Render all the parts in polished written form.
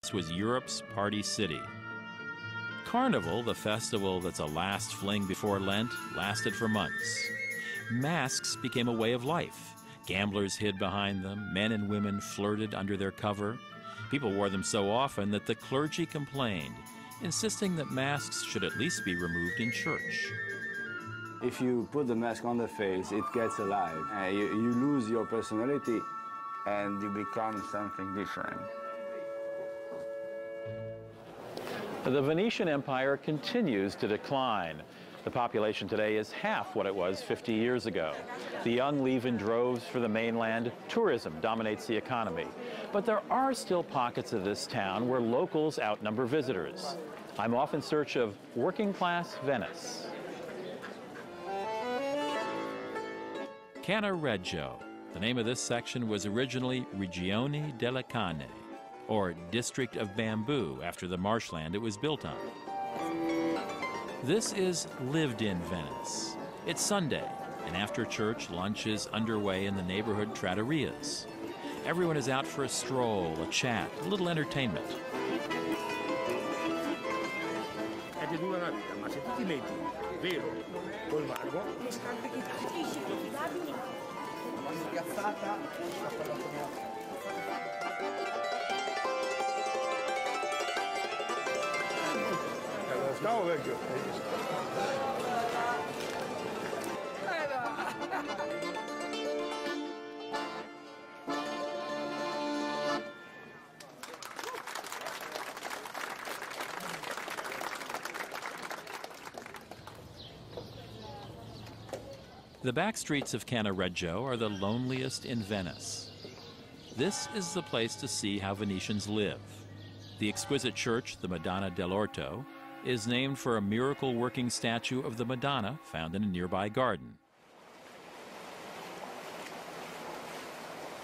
This was Europe's party city. Carnival, the festival that's a last fling before Lent, lasted for months. Masks became a way of life. Gamblers hid behind them. Men and women flirted under their cover. People wore them so often that the clergy complained, insisting that masks should at least be removed in church. If you put the mask on the face, it gets alive. You lose your personality and you become something different. The Venetian Empire continues to decline. The population today is half what it was 50 years ago. The young leave in droves for the mainland. Tourism dominates the economy. But there are still pockets of this town where locals outnumber visitors. I'm off in search of working-class Venice. Noleggio. The name of this section was originally Regione delle Canne, or District of Bamboo, after the marshland it was built on. This is lived-in Venice. It's Sunday, and after church, lunch is underway in the neighborhood trattorias. Everyone is out for a stroll, a chat, a little entertainment. The back streets of Noleggio are the loneliest in Venice. This is the place to see how Venetians live. The exquisite church, the Madonna dell'Orto, is named for a miracle-working statue of the Madonna found in a nearby garden.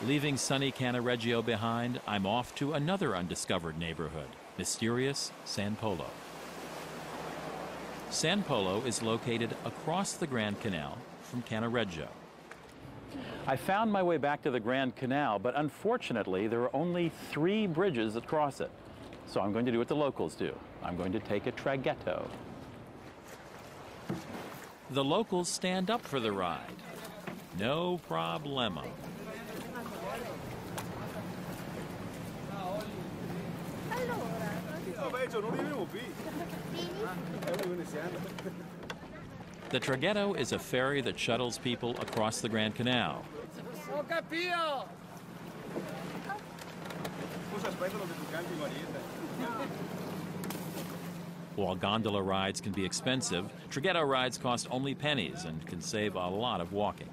Leaving sunny Noleggio behind, I'm off to another undiscovered neighborhood, mysterious San Polo. San Polo is located across the Grand Canal from Noleggio. I found my way back to the Grand Canal, but unfortunately there are only 3 bridges that cross it. So I'm going to do what the locals do. I'm going to take a traghetto. The locals stand up for the ride. No problemo. The traghetto is a ferry that shuttles people across the Grand Canal. While gondola rides can be expensive, traghetto rides cost only pennies and can save a lot of walking.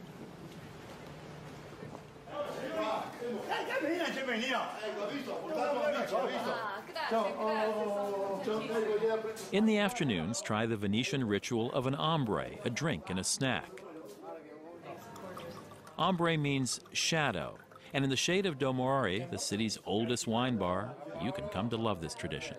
In the afternoons, try the Venetian ritual of an ombre, a drink and a snack. Ombre means shadow, and in the shade of Vuoi, the city's oldest wine bar, you can come to love this tradition.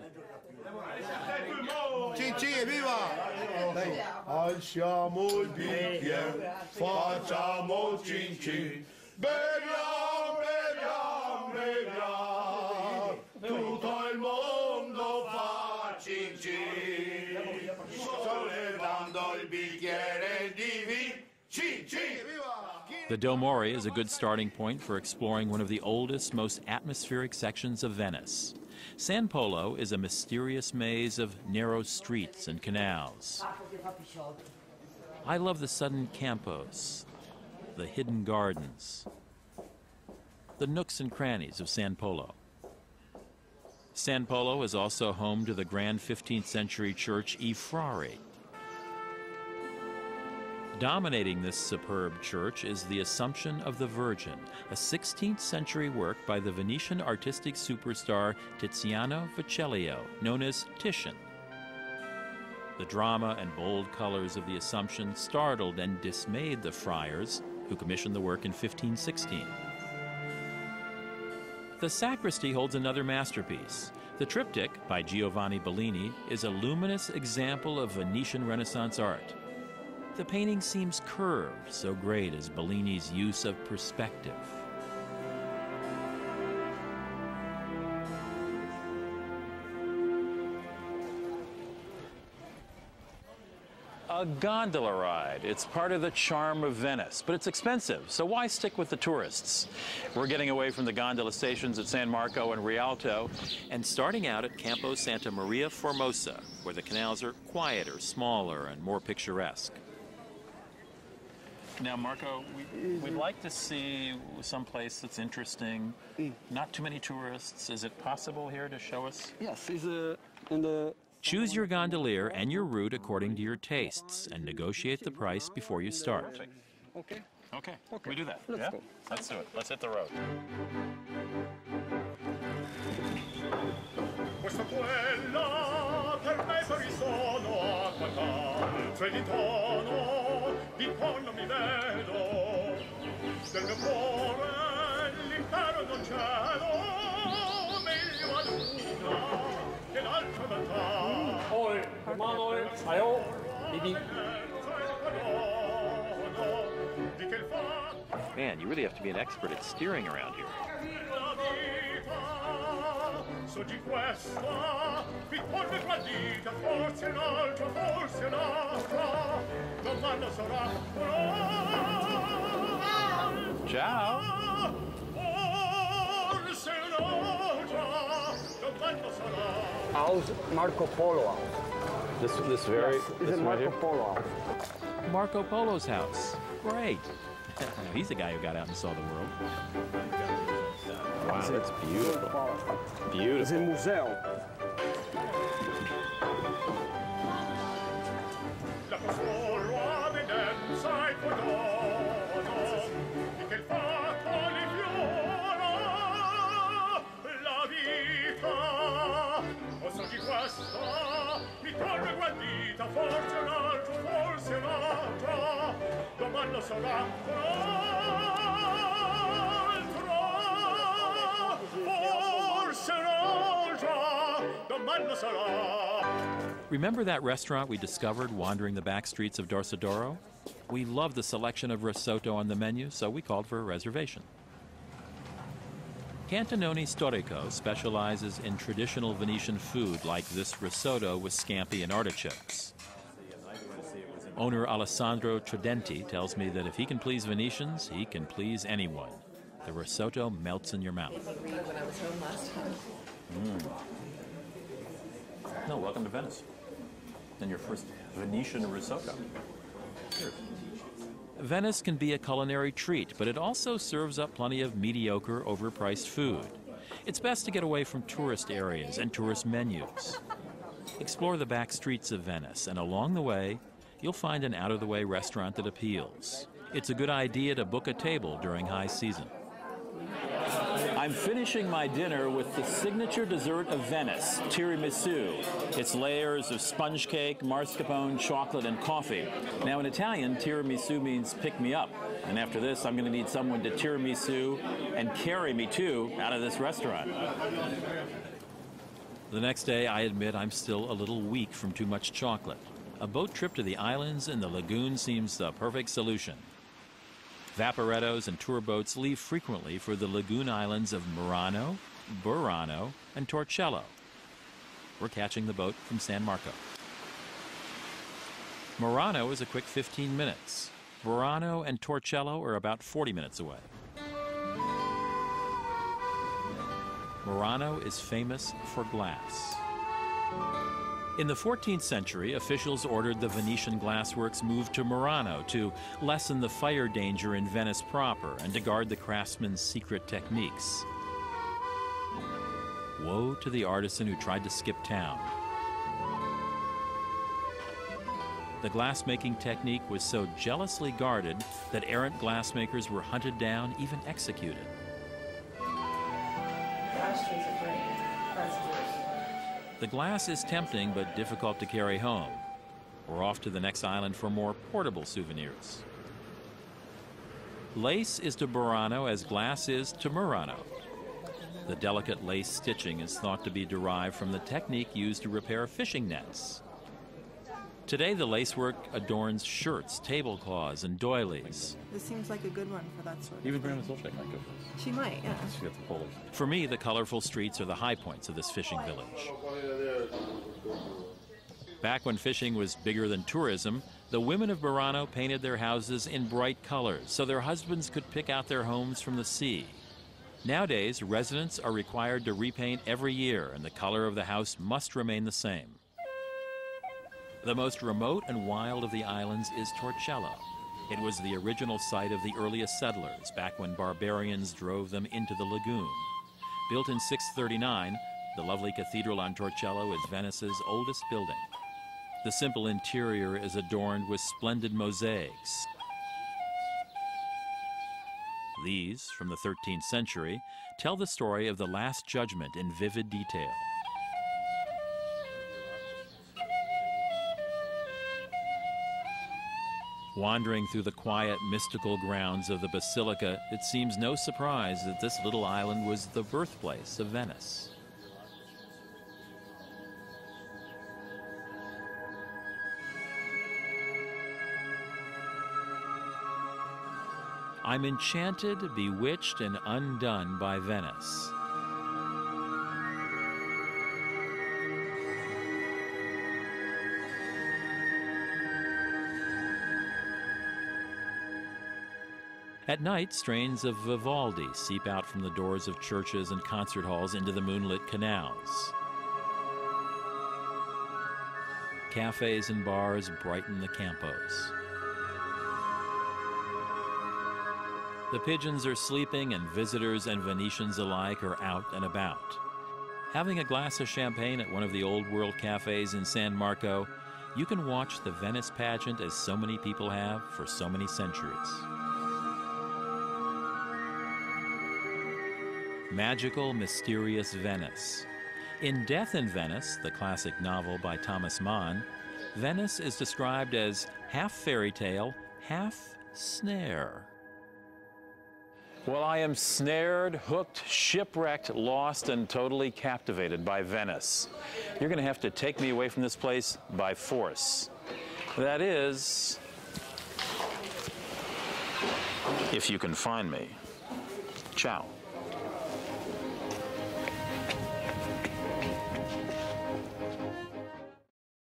Alziamo il bicchiere, facciamo cin cin, beviamo, beviamo, beviamo, tutto il mondo fa cin cin, sollevando il bicchiere di vino, cin cin. The Vuoi is a good starting point for exploring one of the oldest, most atmospheric sections of Venice. San Polo is a mysterious maze of narrow streets and canals. I love the sudden campos, the hidden gardens, the nooks and crannies of San Polo. San Polo is also home to the grand 15th century church I Frari. Dominating this superb church is the Assumption of the Virgin, a 16th century work by the Venetian artistic superstar Tiziano Vecellio, known as Titian. The drama and bold colors of the Assumption startled and dismayed the friars, who commissioned the work in 1516. The sacristy holds another masterpiece. The triptych, by Giovanni Bellini, is a luminous example of Venetian Renaissance art. The painting seems curved, so great is Bellini's use of perspective. A gondola ride. It's part of the charm of Venice, but it's expensive, so why stick with the tourists? We're getting away from the gondola stations at San Marco and Rialto and starting out at Campo Santa Maria Formosa, where the canals are quieter, smaller, and more picturesque. Now, Marco, we'd like to see someplace that's interesting, not too many tourists. Is it possible here to show us? Yes, it's in the... Choose your gondolier and your route according to your tastes and negotiate the price before you start. Perfect. Okay. Okay, we do that. Let's go. Let's do it. Let's hit the road. Questa quella per me sono acqua calce di tono di quando mi vedo del mio cuore l'impero non cielo meglio a luna che l'altra metà oi, mano, ayo, bibi. di che il fatto Man, you really have to be an expert at steering around here. so di questa piccole gradita forse un'altra domanda sarà Ciao. forse un'altra domanda sarà House Marco Polo house. This very Yes, it's a Marco Polo house. Marco Polo's house. Great. He's the guy who got out and saw the world. Wow, that's beautiful. It's Beautiful. a museo. la solo evidenza e dono di che il fatto li fiora la vita o so di questa mi torna guardita forse un'altra domanda sarà forse un'altra domanda sarà. Remember that restaurant we discovered wandering the back streets of Dorsoduro? We loved the selection of risotto on the menu, so we called for a reservation. Cantonone Storico specializes in traditional Venetian food like this risotto with scampi and artichokes. Owner Alessandro Tridenti tells me that if he can please Venetians, he can please anyone. The risotto melts in your mouth. When I was home last time. No, welcome to Venice. And your first Venetian risotto. Cheers. Venice can be a culinary treat, but it also serves up plenty of mediocre, overpriced food. It's best to get away from tourist areas and tourist menus. Explore the back streets of Venice, and along the way, you'll find an out-of-the-way restaurant that appeals. It's a good idea to book a table during high season. I'm finishing my dinner with the signature dessert of Venice, tiramisu. It's layers of sponge cake, mascarpone, chocolate, and coffee. Now in Italian, tiramisu means pick me up. And after this, I'm going to need someone to tiramisu and carry me too out of this restaurant. The next day, I admit I'm still a little weak from too much chocolate. A boat trip to the islands and the lagoon seems the perfect solution. Vaporettos and tour boats leave frequently for the lagoon islands of Murano, Burano, and Torcello. We're catching the boat from San Marco. Murano is a quick 15 minutes. Burano and Torcello are about 40 minutes away. Murano is famous for glass. In the 14th century, officials ordered the Venetian glassworks move to Murano to lessen the fire danger in Venice proper and to guard the craftsman's secret techniques. Woe to the artisan who tried to skip town. The glassmaking technique was so jealously guarded that errant glassmakers were hunted down, even executed. Ashtrays are great. That's good. The glass is tempting but difficult to carry home. We're off to the next island for more portable souvenirs. Lace is to Burano as glass is to Murano. The delicate lace stitching is thought to be derived from the technique used to repair fishing nets. Today, the lacework adorns shirts, tablecloths, and doilies. This seems like a good one for that sort of Even thing. Grandma Solchek might go for this. She might, yeah. She got the polos. For me, the colorful streets are the high points of this fishing village. Back when fishing was bigger than tourism, The women of Burano painted their houses in bright colors so their husbands could pick out their homes from the sea. Nowadays, residents are required to repaint every year, and the color of the house must remain the same. The most remote and wild of the islands is Torcello. It was the original site of the earliest settlers back when barbarians drove them into the lagoon. Built in 639, the lovely cathedral on Torcello is Venice's oldest building. The simple interior is adorned with splendid mosaics. These, from the 13th century, tell the story of the Last Judgment in vivid detail. Wandering through the quiet, mystical grounds of the Basilica, it seems no surprise that this little island was the birthplace of Venice. I'm enchanted, bewitched, and undone by Venice. At night, strains of Vivaldi seep out from the doors of churches and concert halls into the moonlit canals. Cafes and bars brighten the campos. The pigeons are sleeping, and visitors and Venetians alike are out and about. Having a glass of champagne at one of the old-world cafes in San Marco, you can watch the Venice pageant as so many people have for so many centuries. Magical, mysterious Venice. In Death in Venice, the classic novel by Thomas Mann, Venice is described as half fairy tale, half snare. Well, I am snared, hooked, shipwrecked, lost, and totally captivated by Venice. You're going to have to take me away from this place by force. That is, if you can find me. Ciao.